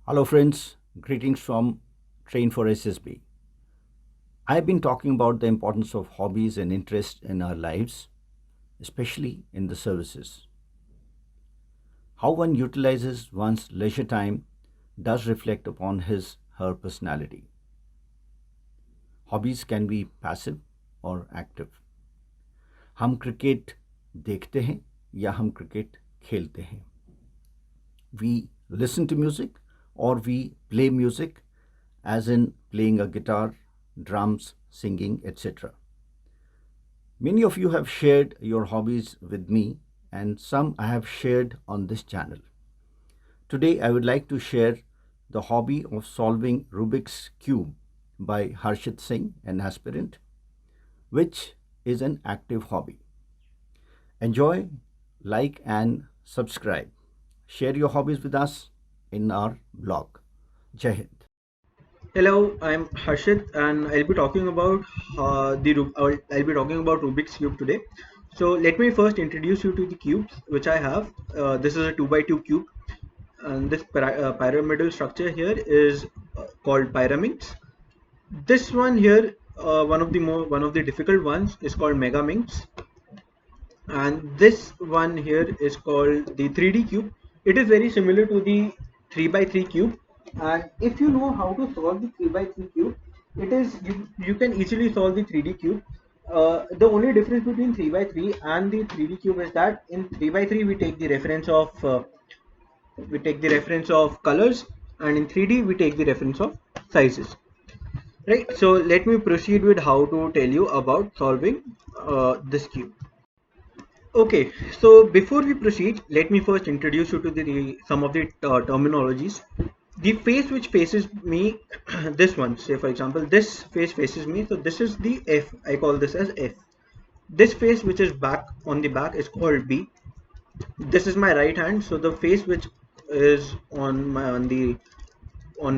Hello, friends. Greetings from Train for SSB. I've been talking about the importance of hobbies and interests in our lives, especially in the services. How one utilizes one's leisure time does reflect upon his her personality. Hobbies can be passive or active. हम cricket देखते हैं या हम cricket खेलते हैं. We listen to music or we play music, as in playing a guitar, drums, singing, etc. Many of you have shared your hobbies with me, and some I have shared on this channel. Today, I would like to share the hobby of solving Rubik's Cube by Harshit Singh, an aspirant, which is an active hobby. Enjoy, like, and subscribe. Share your hobbies with us in our blog. Jai Hind. Hello, I'm Harshit, and I'll be talking about I'll be talking about Rubik's cube today. So let me first introduce you to the cubes which I have. This is a 2 by 2 cube, and this pyramidal structure here is called Pyraminx. This one here, one of the difficult ones, is called Megaminx, and this one here is called the 3D cube. It is very similar to the 3 by 3 cube, and if you know how to solve the 3 by 3 cube, you can easily solve the 3D cube. The only difference between 3 by 3 and the 3D cube is that in 3 by 3 we take the reference of colors, and in 3D we take the reference of sizes. Right, so let me proceed with how to tell you about solving this cube. Okay, so before we proceed, let me first introduce you to some of the terminologies. The face which faces me, this one, say for example, this face faces me, so this is the F. I call this as F. This face which is back on the back is called B. This is my right hand, so the face which is on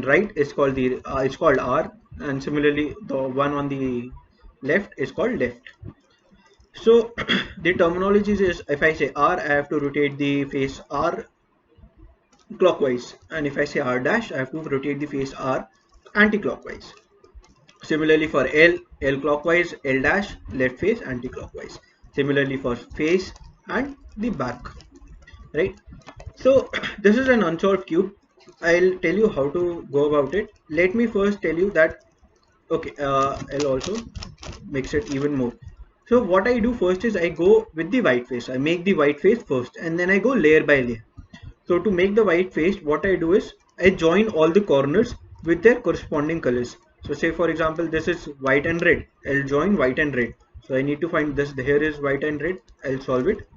right is called it's called R, and similarly the one on the left is called left. So the terminology is, if I say R, I have to rotate the face R clockwise, and if I say R dash, I have to rotate the face R anti-clockwise. Similarly for L clockwise, L dash, left face anti-clockwise. Similarly for face and the back, right? So this is an unsolved cube. I'll tell you how to go about it. Let me first tell you that, okay, I'll also mix it even more. So what I do first is I go with the white face. I make the white face first, and then I go layer by layer. So to make the white face, what I do is I join all the corners with their corresponding colors. So say for example, this is white and red. I'll join white and red. So I need to find this. Here is white and red. I'll solve it.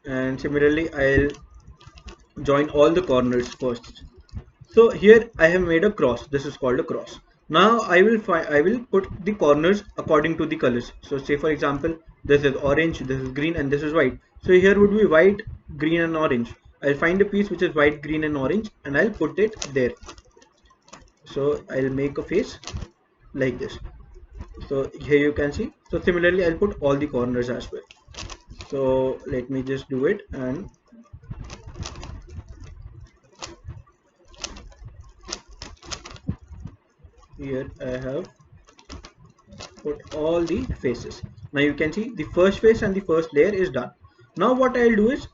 And similarly, I'll join all the corners first. So here I have made a cross. This is called a cross. Now I will put the corners according to the colors. So say for example, this is orange, this is green, and this is white. So here would be white, green, and orange. I'll find a piece which is white, green, and orange, and I'll put it there. So I'll make a face like this. So here you can see. So similarly, I'll put all the corners as well. So let me just do it, and here I have put all the faces. Now you can see the first face and the first layer is done. Now what I'll do is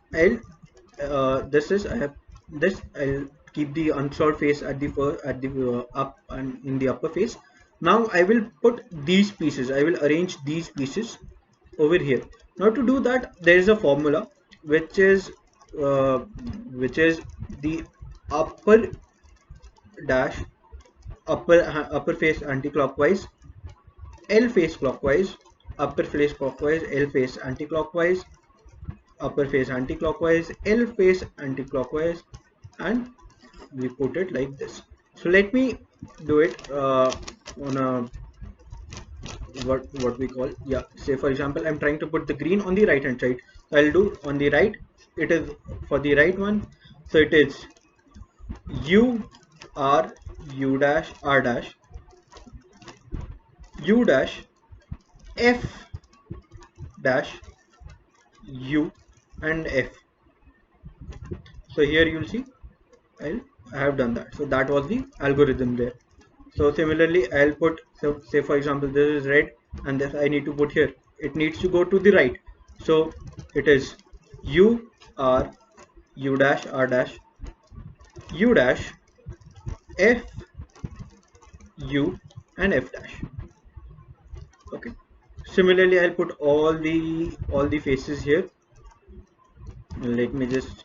this is I have this I'll keep the unsolved face at the up and in the upper face. Now I will put these pieces. I will arrange these pieces over here. Now to do that, there is a formula which is uh, the upper dash upper face anti-clockwise, L face clockwise, upper face clockwise, L face anti-clockwise, upper face anti-clockwise, L face anti-clockwise, and we put it like this. So let me do it on a what we call, yeah, say for example, I'm trying to put the green on the right hand side. So I'll do on the right, it is for the right one, so it is U R U dash R dash U dash F dash U and F. So here you'll see I'll I have done that. So that was the algorithm there. So similarly, I'll put, so say for example, this is red and this I need to put here. It needs to go to the right. So it is U R U dash R dash U dash F U and F dash. Okay. Similarly, I'll put all the faces here. Let me just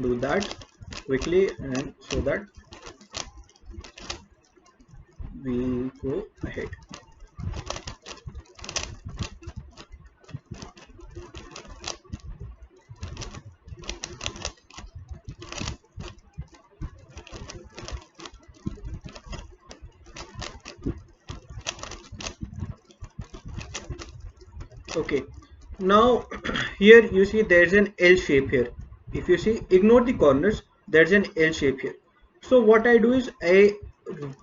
do that quickly, and so that we go ahead. Okay, now here you see there's an L shape here. If you see, ignore the corners, there's an L shape here. So what I do is I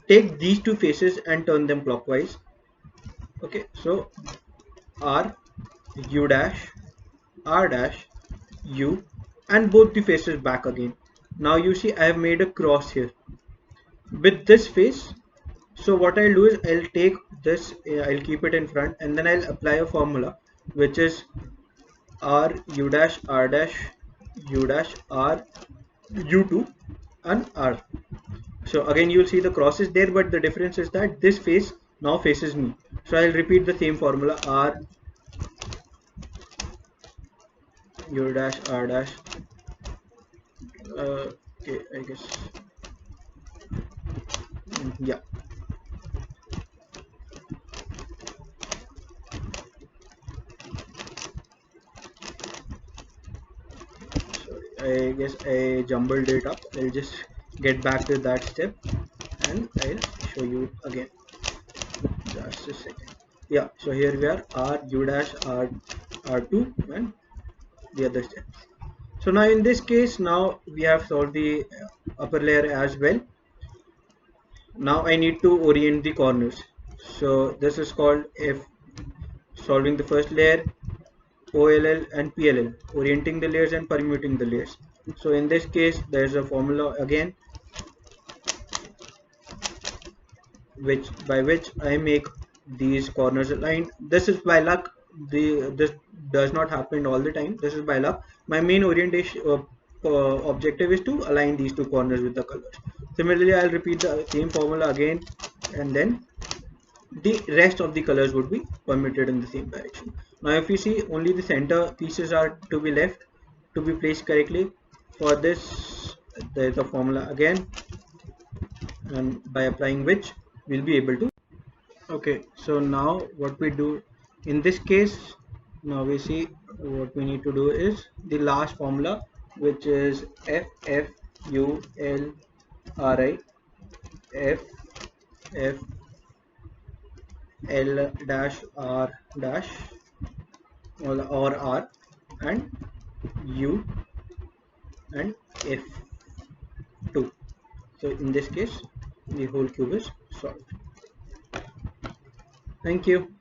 take these two faces and turn them clockwise. Okay, so R U dash R dash U, and both the faces back again. Now you see I have made a cross here with this face. So what I'll do is I'll take this, I'll keep it in front, and then I'll apply a formula which is R U dash R dash U dash R U2 and R. So again you'll see the cross is there, but the difference is that this face now faces me. So I'll repeat the same formula, R U dash R dash. Okay, I guess. Yeah. Sorry, I guess I jumbled it up. I'll just get back to that step and I'll show you again. Just a second. Yeah, so here we are, R U dash R R2 and the other steps. So now in this case, now we have solved the upper layer as well. Now I need to orient the corners. So this is called if solving the first layer, OLL and PLL, orienting the layers and permuting the layers. So in this case, there's a formula again, which by which I make these corners aligned. This is by luck. This does not happen all the time. This is by luck. My main orientation objective is to align these two corners with the colors. Similarly, I'll repeat the same formula again, and then the rest of the colors would be permitted in the same direction. Now if you see, only the center pieces are to be left to be placed correctly. For this, there is a formula again, and by applying which we'll be able to. Okay, so now what we do in this case, now we see what we need to do is the last formula, which is F F U L R I F F L dash R dash or R and U and F2. So in this case, the whole cube is solved. Thank you.